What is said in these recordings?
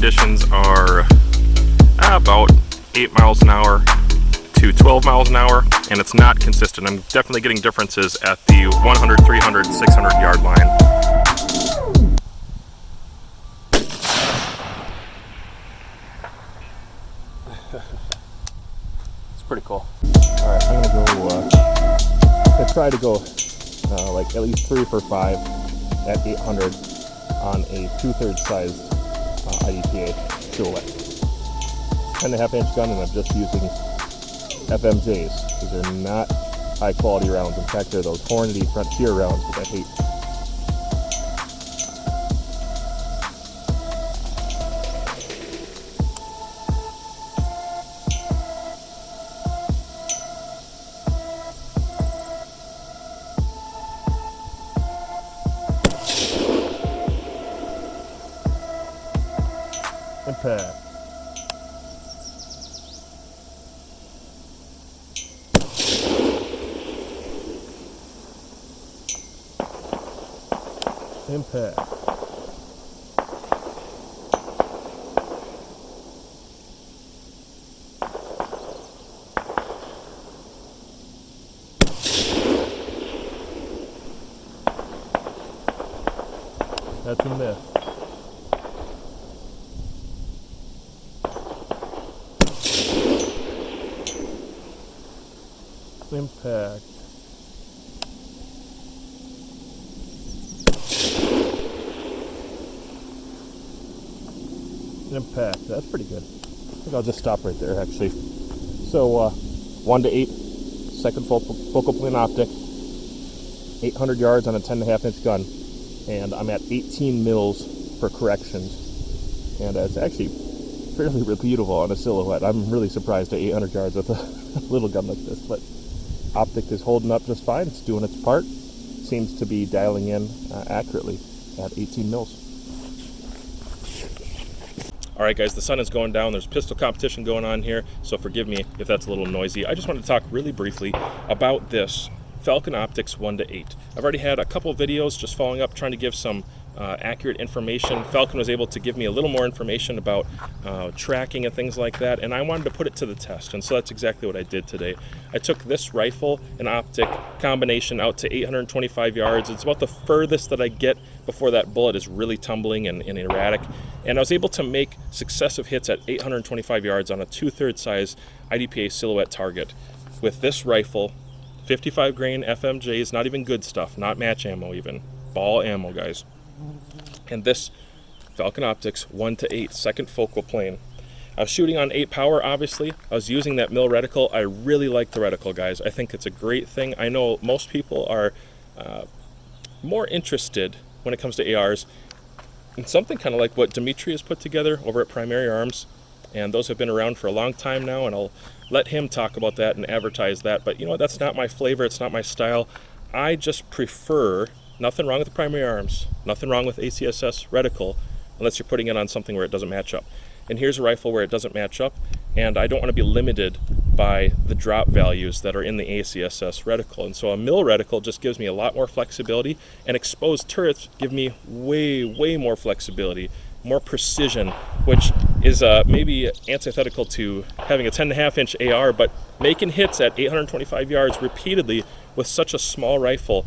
conditions are about 8 miles an hour to 12 miles an hour, and it's not consistent. I'm definitely getting differences at the 100, 300, 600 yard line. It's pretty cool. All right, I'm gonna try to go like at least 3 for 5 at 800 on a 2/3 sized IDPA silhouette. It's 10.5 inch gun, and I'm just using FMJs. These are not high quality rounds. In fact, they're those Hornady Frontier rounds, which I hate. Impact. Impact. That's a miss. Impact. Impact. That's pretty good. I think I'll just stop right there, actually. So 1 to 8 second focal plane optic, 800 yards on a 10.5 inch gun, and I'm at 18 mils for corrections, and it's actually fairly repeatable on a silhouette. I'm really surprised at 800 yards with a little gun like this, but optic is holding up just fine. It's doing its part. Seems to be dialing in accurately at 18 mils. All right, guys, the sun is going down. There's pistol competition going on here, so forgive me if that's a little noisy. I just wanted to talk really briefly about this Falcon Optics 1 to 8. I've already had a couple videos just following up, trying to give some accurate information. Falcon was able to give me a little more information about tracking and things like that, and I wanted to put it to the test, and so that's exactly what I did today. I took this rifle and optic combination out to 825 yards. It's about the furthest that I get before that bullet is really tumbling and erratic, and I was able to make successive hits at 825 yards on a 2/3 size IDPA silhouette target with this rifle. 55 grain FMJs, not even good stuff, not match ammo even, ball ammo, guys. And this Falcon Optics 1 to 8 second focal plane. I was shooting on 8 power, obviously. I was using that mil reticle. I really like the reticle, guys. I think it's a great thing. I know most people are more interested when it comes to ARs in something kind of like what Dimitri has put together over at Primary Arms, and those have been around for a long time now, and I'll let him talk about that and advertise that. But you know what, that's not my flavor, it's not my style. I just prefer, nothing wrong with the Primary Arms, nothing wrong with ACSS reticle, unless you're putting it on something where it doesn't match up. And here's a rifle where it doesn't match up, and I don't want to be limited by the drop values that are in the ACSS reticle. And so a mil reticle just gives me a lot more flexibility, and exposed turrets give me way more flexibility, more precision, which is maybe antithetical to having a 10.5 inch AR, but making hits at 825 yards repeatedly with such a small rifle,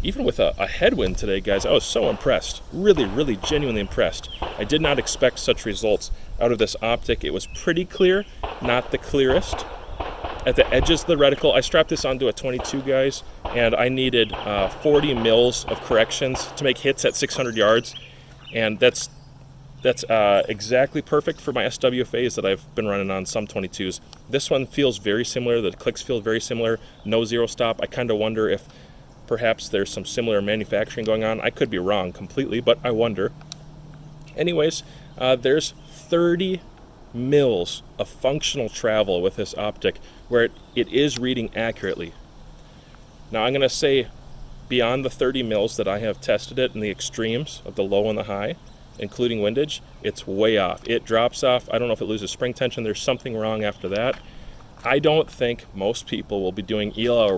even with a headwind today, guys, I was so impressed. Really genuinely impressed. I did not expect such results out of this optic. It was pretty clear, not the clearest. At the edges of the reticle, I strapped this onto a 22, guys, and I needed 40 mils of corrections to make hits at 600 yards, and that's exactly perfect for my SWFAs that I've been running on some 22s. This one feels very similar. The clicks feel very similar. No zero stop. I kind of wonder if perhaps there's some similar manufacturing going on. I could be wrong completely, but I wonder. Anyways, there's 30 mils of functional travel with this optic where it is reading accurately. Now I'm going to say beyond the 30 mils that I have tested it in the extremes of the low and the high, including windage, it's way off. It drops off. I don't know if it loses spring tension. There's something wrong after that. I don't think most people will be doing ELR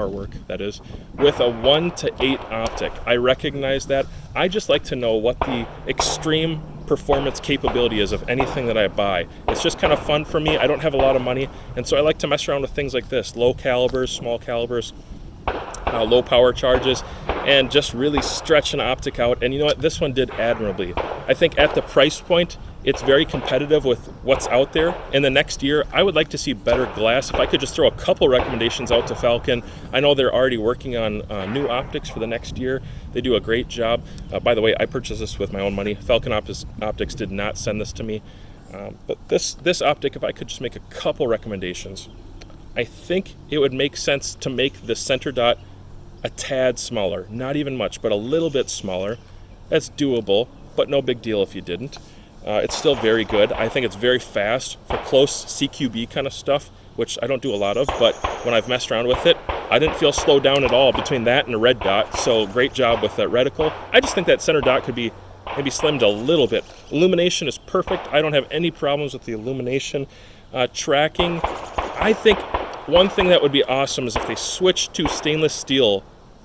work, that is, with a 1 to 8 optic. I recognize that. I just like to know what the extreme performance capability is of anything that I buy. It's just kind of fun for me. I don't have a lot of money, and so I like to mess around with things like this, low calibers, small calibers, low power charges, and just really stretch an optic out. And you know what, this one did admirably. I think at the price point, it's very competitive with what's out there. In the next year, I would like to see better glass. If I could just throw a couple recommendations out to Falcon. I know they're already working on new optics for the next year. They do a great job. By the way, I purchased this with my own money. Falcon Optics did not send this to me. But this optic, if I could just make a couple recommendations, I think it would make sense to make the center dot a tad smaller. Not even much, but a little bit smaller. That's doable, but no big deal if you didn't. It's still very good. I think it's very fast for close CQB kind of stuff, which I don't do a lot of, but when I've messed around with it, I didn't feel slowed down at all between that and a red dot, so great job with that reticle. I just think that center dot could be maybe slimmed a little bit. Illumination is perfect. I don't have any problems with the illumination. Tracking, I think one thing that would be awesome is if they switched to stainless steel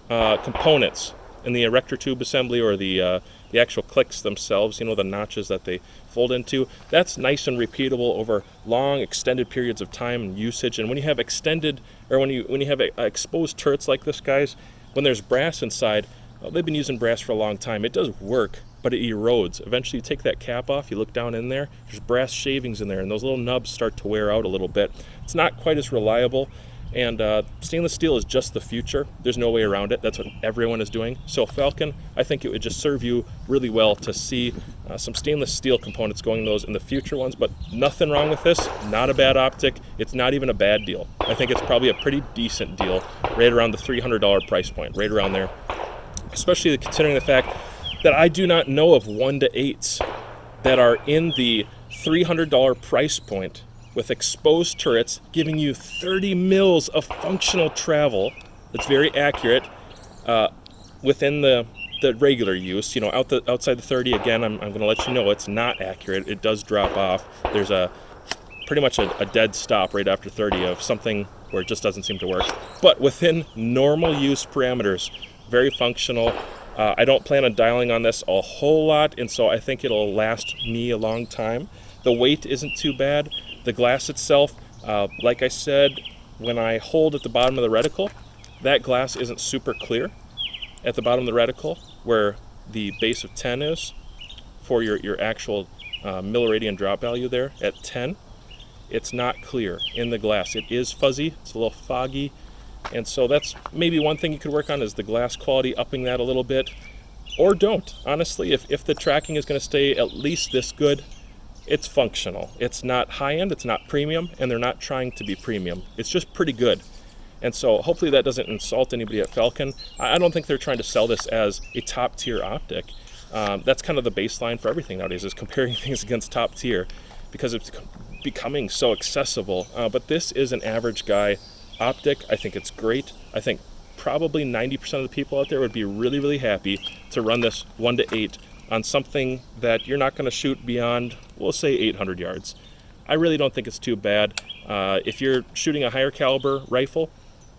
components in the erector tube assembly, or the actual clicks themselves, you know, the notches that they fold into. That's nice and repeatable over long extended periods of time and usage. And when you have extended, or when you have exposed turrets like this, guys, when there's brass inside, well, they've been using brass for a long time. It does work, but it erodes. Eventually you take that cap off, you look down in there, there's brass shavings in there, and those little nubs start to wear out a little bit. It's not quite as reliable. And stainless steel is just the future. There's no way around it. That's what everyone is doing. So Falcon, I think it would just serve you really well to see some stainless steel components going in those in the future ones, but nothing wrong with this. Not a bad optic. It's not even a bad deal. I think it's probably a pretty decent deal, right around the $300 price point, right around there. Especially considering the fact that I do not know of 1-8s that are in the $300 price point with exposed turrets, giving you 30 mils of functional travel. That's very accurate within the regular use. You know, outside the 30, again, I'm going to let you know it's not accurate. It does drop off. There's pretty much a dead stop right after 30 of something where it just doesn't seem to work. But within normal use parameters, very functional. I don't plan on dialing on this a whole lot, and so I think it'll last me a long time. The weight isn't too bad. The glass itself, like I said, when I hold at the bottom of the reticle, that glass isn't super clear at the bottom of the reticle where the base of 10 is for your actual milliradian drop value there at 10. It's not clear in the glass. It is fuzzy, it's a little foggy, and so that's maybe one thing you could work on, is the glass quality, upping that a little bit. Or don't. Honestly, if the tracking is going to stay at least this good, it's functional. It's not high-end, it's not premium, and they're not trying to be premium. It's just pretty good. And so hopefully that doesn't insult anybody at Falcon. I don't think they're trying to sell this as a top-tier optic. That's kind of the baseline for everything nowadays, is comparing things against top tier, because it's becoming so accessible. But this is an average guy optic. I think it's great. I think probably 90% of the people out there would be really, really happy to run this 1-8 on something that you're not going to shoot beyond, we'll say 800 yards. I really don't think it's too bad. If you're shooting a higher caliber rifle,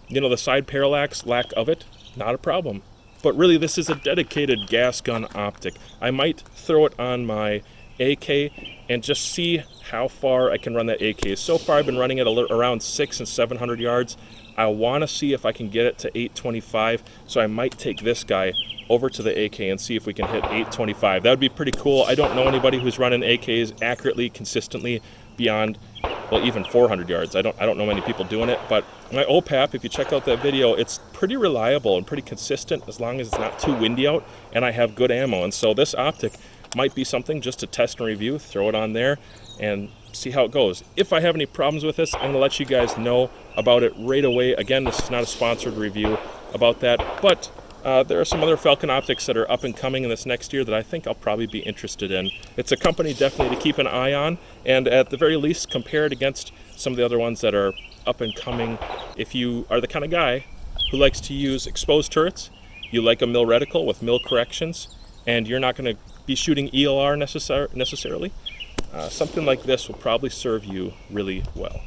you know, the side parallax, lack of it, not a problem. But really, this is a dedicated gas gun optic. I might throw it on my AK and just see how far I can run that AK. So far, I've been running it around 600 and 700 yards. I want to see if I can get it to 825, so I might take this guy over to the AK and see if we can hit 825. That would be pretty cool. I don't know anybody who's running AKs accurately, consistently beyond, well, even 400 yards. I don't know many people doing it, but my OPAP, if you check out that video, it's pretty reliable and pretty consistent as long as it's not too windy out and I have good ammo. And so this optic might be something just to test and review, throw it on there and see how it goes. If I have any problems with this, I'm going to let you guys know about it right away. Again, this is not a sponsored review about that, but there are some other Falcon optics that are up and coming in this next year that I think I'll probably be interested in. It's a company definitely to keep an eye on, and at the very least compare it against some of the other ones that are up and coming. If you are the kind of guy who likes to use exposed turrets, you like a mill reticle with mill corrections, and you're not going to be shooting ELR necessarily, something like this will probably serve you really well.